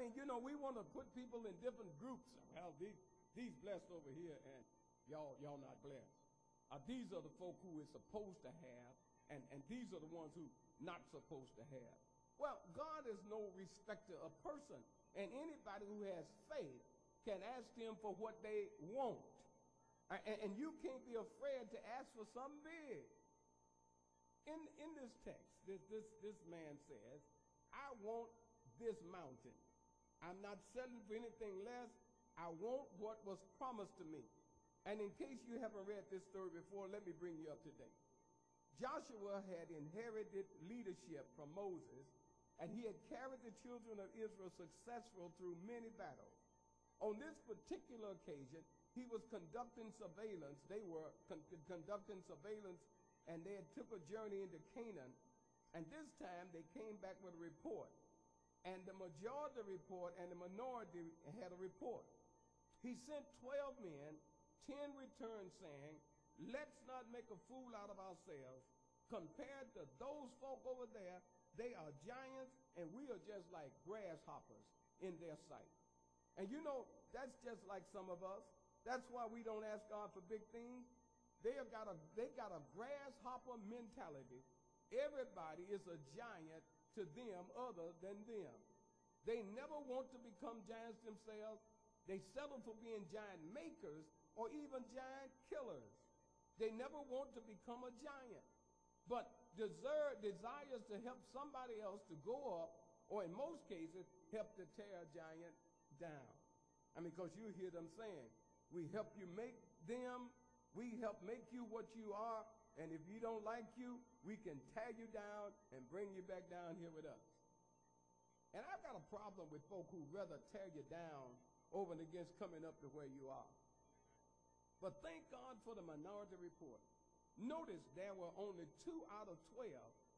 mean, you know, we want to put people in different groups. Well, these blessed over here, and y'all not blessed. These are the folk who is supposed to have, and these are the ones who not supposed to have. Well, God is no respecter of person, and anybody who has faith can ask him for what they want. And you can't be afraid to ask for something big. In this text, this man says, I want this mountain. I'm not settling for anything less. I want what was promised to me. And in case you haven't read this story before, let me bring you up to date. Joshua had inherited leadership from Moses, and he had carried the children of Israel successful through many battles. On this particular occasion, he was conducting surveillance. They were conducting surveillance, and they had took a journey into Canaan. And this time, they came back with a report. And the majority report and the minority had a report. He sent 12 men, 10 returned saying, let's not make a fool out of ourselves. Compared to those folk over there, they are giants, and we are just like grasshoppers in their sight. And you know, that's just like some of us. That's why we don't ask God for big things. They got a grasshopper mentality. Everybody is a giant to them other than them. They never want to become giants themselves. They settle for being giant makers or even giant killers. They never want to become a giant, but desires to help somebody else to go up, or in most cases, help to tear a giant down. I mean, because you hear them saying, we help you make them, we help make you what you are, and if you don't like you, we can tear you down and bring you back down here with us. And I've got a problem with folk who rather tear you down over and against coming up to where you are. But thank God for the minority report. Notice there were only 2 out of 12,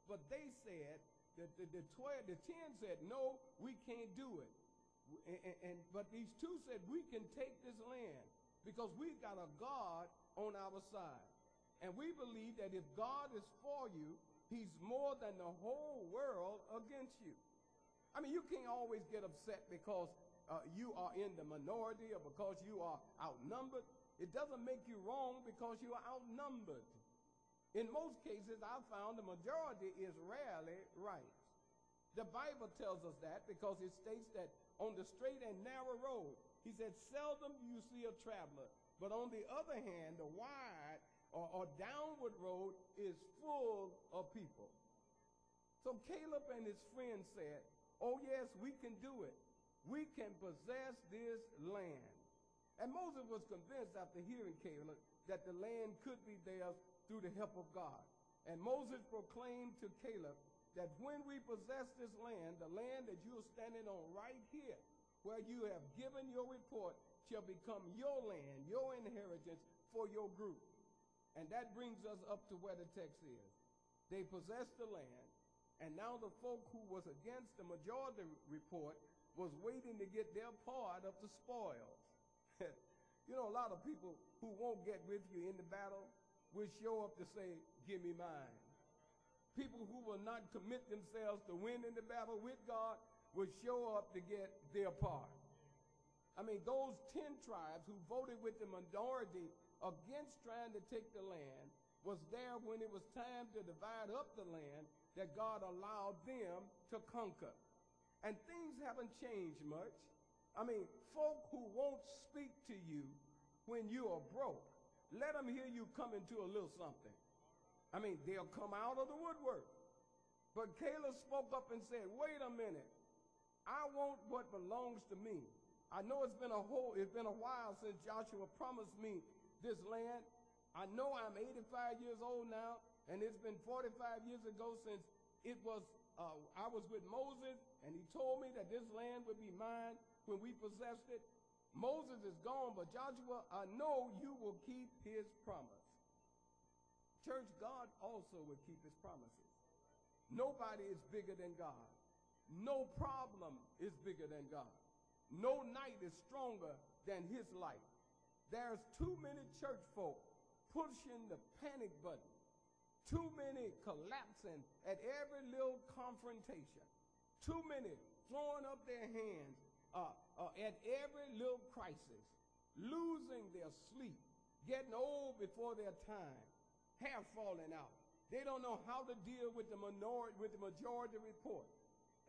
but they said that the 10 said, no, we can't do it. But these 2 said, we can take this land because we've got a God on our side. And we believe that if God is for you, he's more than the whole world against you. I mean, you can't always get upset because you are in the minority or because you are outnumbered. It doesn't make you wrong because you are outnumbered. In most cases, I've found the majority is rarely right. The Bible tells us that because it states that on the straight and narrow road, he said, seldom you see a traveler. But on the other hand, the wide or downward road is full of people. So Caleb and his friends said, oh yes, we can do it. We can possess this land. And Moses was convinced after hearing Caleb that the land could be theirs through the help of God. And Moses proclaimed to Caleb that when we possess this land, the land that you are standing on right here, where you have given your report, shall become your land, your inheritance for your group. And that brings us up to where the text is. They possessed the land, and now the folk who was against the majority report was waiting to get their part of the spoils. You know, a lot of people who won't get with you in the battle will show up to say, give me mine. People who will not commit themselves to win in the battle with God will show up to get their part. I mean, those 10 tribes who voted with the minority against trying to take the land was there when it was time to divide up the land that God allowed them to conquer. And things haven't changed much. I mean, folk who won't speak to you when you are broke, let them hear you come into a little something. I mean, they'll come out of the woodwork. But Caleb spoke up and said, wait a minute. I want what belongs to me. I know it's been a while since Joshua promised me this land. I know I'm 85 years old now, and it's been 45 years ago since I was with Moses, and he told me that this land would be mine when we possessed it. Moses is gone, but Joshua, I know you will keep his promise. Church, God also will keep his promises. Nobody is bigger than God. No problem is bigger than God. No night is stronger than his light. There's too many church folk pushing the panic button. Too many collapsing at every little confrontation. Too many throwing up their hands at every little crisis, losing their sleep, getting old before their time, hair falling out. They don't know how to deal with the majority report.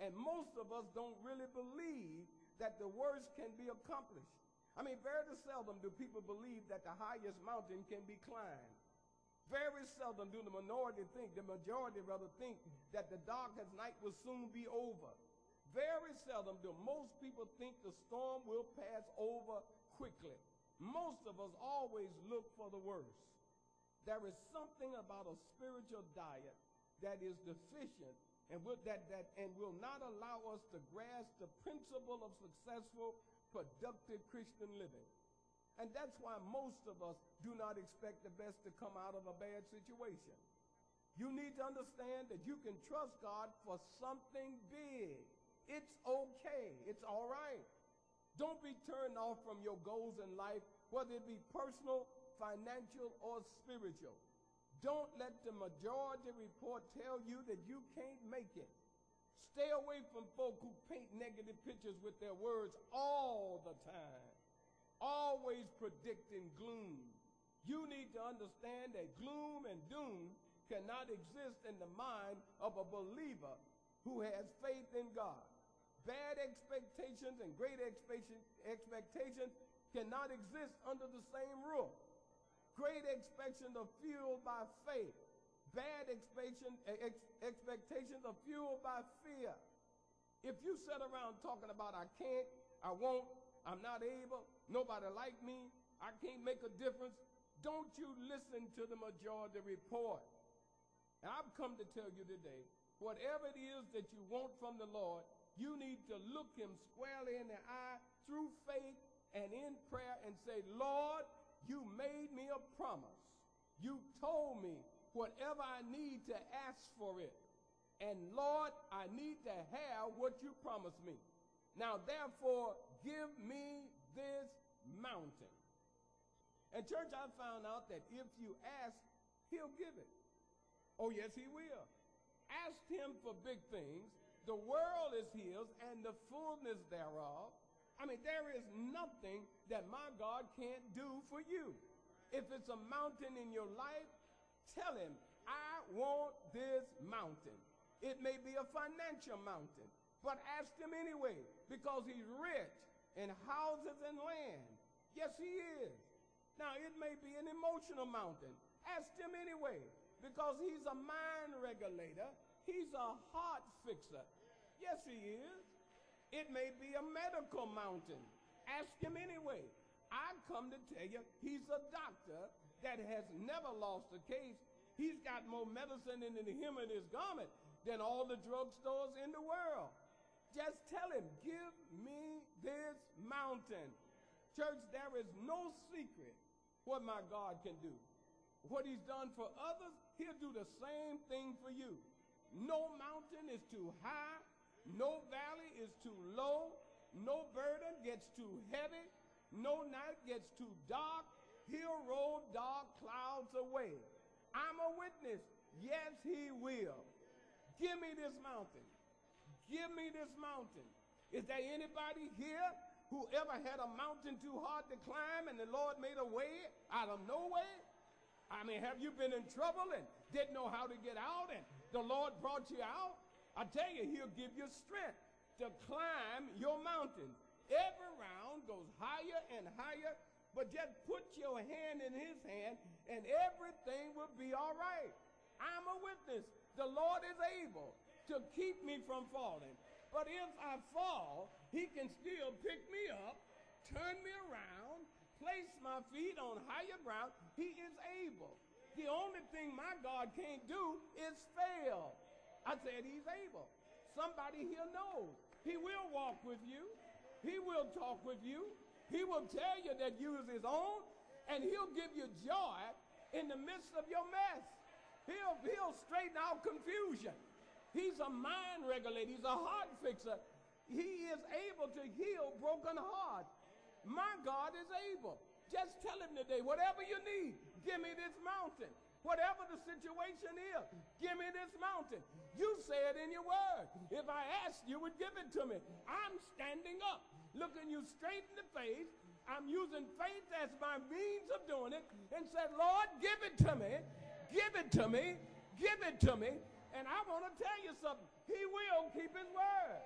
And most of us don't really believe that the worst can be accomplished. I mean, very seldom do people believe that the highest mountain can be climbed. Very seldom do the majority think that the darkest night will soon be over. Very seldom do most people think the storm will pass over quickly. Most of us always look for the worst. There is something about a spiritual diet that is deficient and will not allow us to grasp the principle of successful, productive Christian living. And that's why most of us do not expect the best to come out of a bad situation. You need to understand that you can trust God for something big. It's okay. It's all right. Don't be turned off from your goals in life, whether it be personal, financial, or spiritual. Don't let the majority report tell you that you can't make it. Stay away from folk who paint negative pictures with their words all the time, always predicting gloom. You need to understand that gloom and doom cannot exist in the mind of a believer who has faith in God. Bad expectations and great expectations cannot exist under the same roof. Great expectations are fueled by faith. Bad expectations are fueled by fear. If you sit around talking about I can't, I won't, I'm not able, nobody like me, I can't make a difference, don't you listen to the majority report. And I've come to tell you today, whatever it is that you want from the Lord, you need to look him squarely in the eye through faith and in prayer and say, Lord, you made me a promise. You told me whatever I need to ask for it. And Lord, I need to have what you promised me. Now, therefore, give me this mountain. And church, I found out that if you ask, he'll give it. Oh, yes, he will. Ask him for big things. The world is his and the fullness thereof. I mean, there is nothing that my God can't do for you. If it's a mountain in your life, tell him, I want this mountain. It may be a financial mountain, but ask him anyway, because he's rich in houses and land. Yes, he is. Now, it may be an emotional mountain. Ask him anyway, because he's a mind regulator. He's a heart fixer. Yes, he is. It may be a medical mountain. Ask him anyway. I come to tell you, he's a doctor that has never lost a case. He's got more medicine in the hem of his garment than all the drugstores in the world. Just tell him, give me this mountain. Church, there is no secret what my God can do. What he's done for others, he'll do the same thing for you. No mountain is too high. No valley is too low. No burden gets too heavy. No night gets too dark. He'll roll dark clouds away. I'm a witness. Yes, he will. Give me this mountain. Give me this mountain. Is there anybody here who ever had a mountain too hard to climb and the Lord made a way out of nowhere? I mean, have you been in trouble and didn't know how to get out and the Lord brought you out? I tell you, he'll give you strength to climb your mountains. Every round goes higher and higher, but just put your hand in his hand and everything will be all right. I'm a witness. The Lord is able to keep me from falling. But if I fall, he can still pick me up, turn me around, place my feet on higher ground. He is able. The only thing my God can't do is fail. I said he's able. Somebody here knows. He will walk with you. He will talk with you. He will tell you that you is his own, and he'll give you joy in the midst of your mess. He'll straighten out confusion. He's a mind regulator. He's a heart fixer. He is able to heal broken hearts. My God is able. Just tell him today, whatever you need, give me this mountain. Whatever the situation is, give me this mountain. You say it in your word. If I asked, you would give it to me. I'm standing up looking you straight in the face. I'm using faith as my means of doing it, and said, Lord, give it to me, give it to me, give it to me. And I want to tell you something. He will keep his word.